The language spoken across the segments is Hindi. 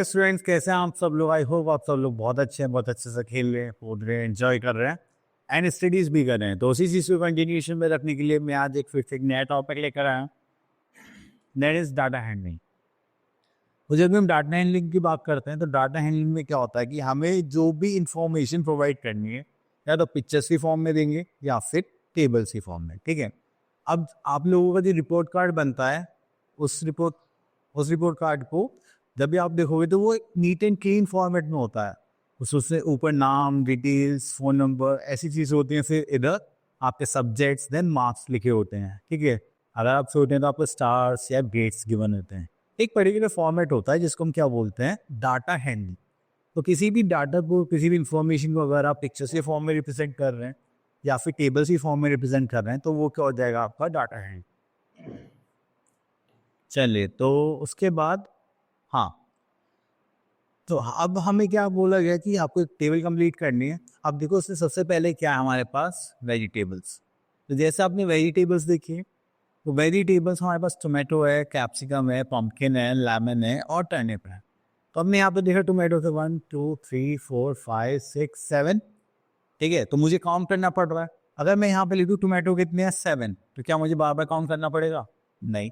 स्टूडेंट्स, कैसे हैं आप सब लोग? आई होप आप सब लोग बहुत अच्छे हैं, बहुत अच्छे से खेल रहे हैं, कूद रहे हैं, एंजॉय कर रहे हैं एंड स्टडीज भी कर रहे हैं। तो उसी चीज़ को कंटिन्यूशन में रखने के लिए मैं आज फिर से एक नया टॉपिक लेकर आया हूँ, दैट इज डाटा हैंडलिंग। तो जब भी हम डाटा हैंडलिंग की बात करते हैं तो डाटा हैंडलिंग में क्या होता है कि हमें जो भी इंफॉर्मेशन प्रोवाइड करनी है या तो पिक्चर्स की फॉर्म में देंगे या फिर टेबल्स की फॉर्म में, ठीक है। अब आप लोगों का जो रिपोर्ट कार्ड बनता है, उस रिपोर्ट कार्ड को जब भी आप देखोगे तो वो एक नीट एंड क्लीन फॉर्मेट में होता है। उससे ऊपर नाम, डिटेल्स, फ़ोन नंबर, ऐसी चीज़ें होती हैं। फिर इधर आपके सब्जेक्ट्स देन मार्क्स लिखे होते हैं, ठीक है। अगर आप सोचते हैं तो आपको स्टार्स या ग्रेड्स गिवन होते हैं। एक पर्टिकुलर फॉर्मेट होता है जिसको हम क्या बोलते हैं, डाटा हैंडलिंग। तो किसी भी डाटा को, किसी भी इंफॉर्मेशन को अगर आप पिक्चर्स के फॉर्म में रिप्रेजेंट कर रहे हैं या फिर टेबल्स की फॉर्म में रिप्रेजेंट कर रहे हैं तो वो क्या हो जाएगा, आपका डाटा हैंडलिंग। चलिए, तो उसके बाद हाँ, तो अब हमें क्या बोला गया कि आपको एक टेबल कंप्लीट करनी है। अब देखो उसमें सबसे पहले क्या है हमारे पास, वेजिटेबल्स। तो जैसे आपने वेजिटेबल्स देखी, तो वेजिटेबल्स हमारे पास टोमेटो है, कैप्सिकम है, पम्पकिन है, लेमन है और टर्निप है। तो हमने यहाँ पे देखा टोमेटो से 1 2 3 4 5 6 7, ठीक है। तो मुझे काउंट करना पड़ रहा है। अगर मैं यहाँ पे लिखूँ टोमेटो कितने हैं 7, तो क्या मुझे बार बार काउंट करना पड़ेगा? नहीं।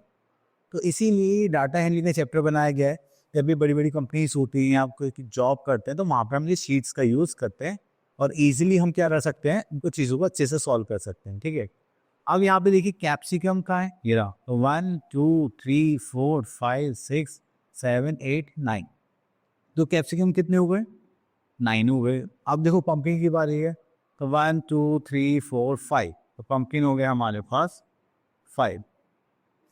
तो इसीलिए डाटा हैंडलिंग का चैप्टर बनाया गया है। जब भी बड़ी बड़ी कंपनीज होती हैं, आप कोई जॉब करते हैं, तो वहाँ पर हम ये शीट्स का यूज़ करते हैं और इजीली हम क्या कर सकते हैं, उनको चीज़ों को अच्छे से सॉल्व कर सकते हैं, ठीक है। अब यहाँ पे देखिए कैप्सिकम का है, ये रहा। तो 1 2 3 4 5 6 7 8 9। तो कैप्सिकम कितने हो गए? 9 हो गए। अब देखो पंपकिन की बारी है, तो 1 2 3 4 5। तो पंपकिन हो गया हमारे पास 5।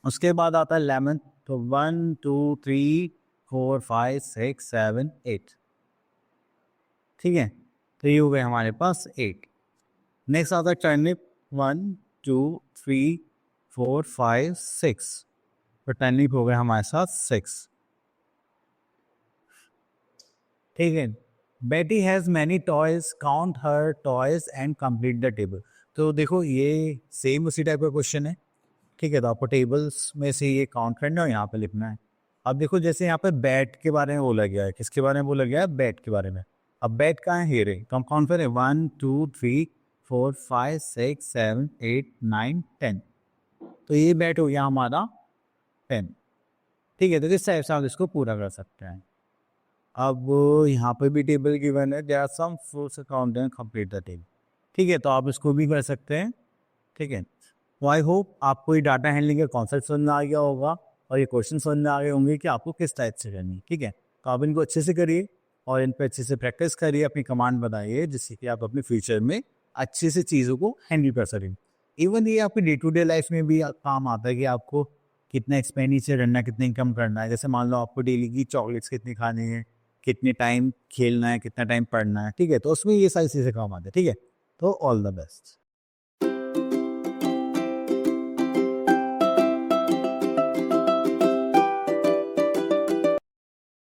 उसके बाद आता है लेमन, तो 1 2 3 4 5 6 7 8, ठीक है। तो ये हो गए हमारे पास 8। नेक्स्ट आता है टर्निप, 1 2 3 4 5 6। तो टर्निप हो गए हमारे साथ 6, ठीक है। बेटी has many toys, count her toys and complete the table. तो देखो ये सेम उसी टाइप का क्वेश्चन है, ठीक है। तो आपको टेबल्स में से ये काउंट करना है और यहाँ पे लिखना है। अब देखो जैसे यहाँ पे बैट के बारे में बोला गया है, किसके बारे में बोला गया है? बैट के बारे में। अब बैट कहाँ है? हेरे। तो हम काउंट करें 1 2 3 4 5 6 7 8 9 10। तो ये बैट हो गया हमारा 10, ठीक है। तो इस टाइप से आप इसको पूरा कर सकते हैं। अब यहाँ पे भी टेबल गिवन है, there are some fruits count and complete the table, ठीक है। तो आप इसको भी कर सकते हैं, ठीक है। तो आई होप आपको ये डाटा हैंडलिंग का कॉन्सेप्ट समझ में आ गया होगा और ये क्वेश्चन समझ में आ गए होंगे कि आपको किस टाइप से करनी है, ठीक है। तो आप इनको अच्छे से करिए और इन पर अच्छे से प्रैक्टिस करिए, अपनी कमांड बनाइए, जिससे कि आप अपने फ्यूचर में अच्छे से चीज़ों को हैंडल कर सकें। इवन ये आपकी डे टू डे लाइफ में भी काम आता है कि आपको कितना एक्सपेंडिचर करना है, कितना इनकम करना है। जैसे मान लो आपको डेली की चॉकलेट्स कितनी खानी है, कितने टाइम खेलना है, कितना टाइम पढ़ना है, ठीक है। तो उसमें ये सारी चीज़ें काम आते हैं, ठीक है। तो ऑल द बेस्ट।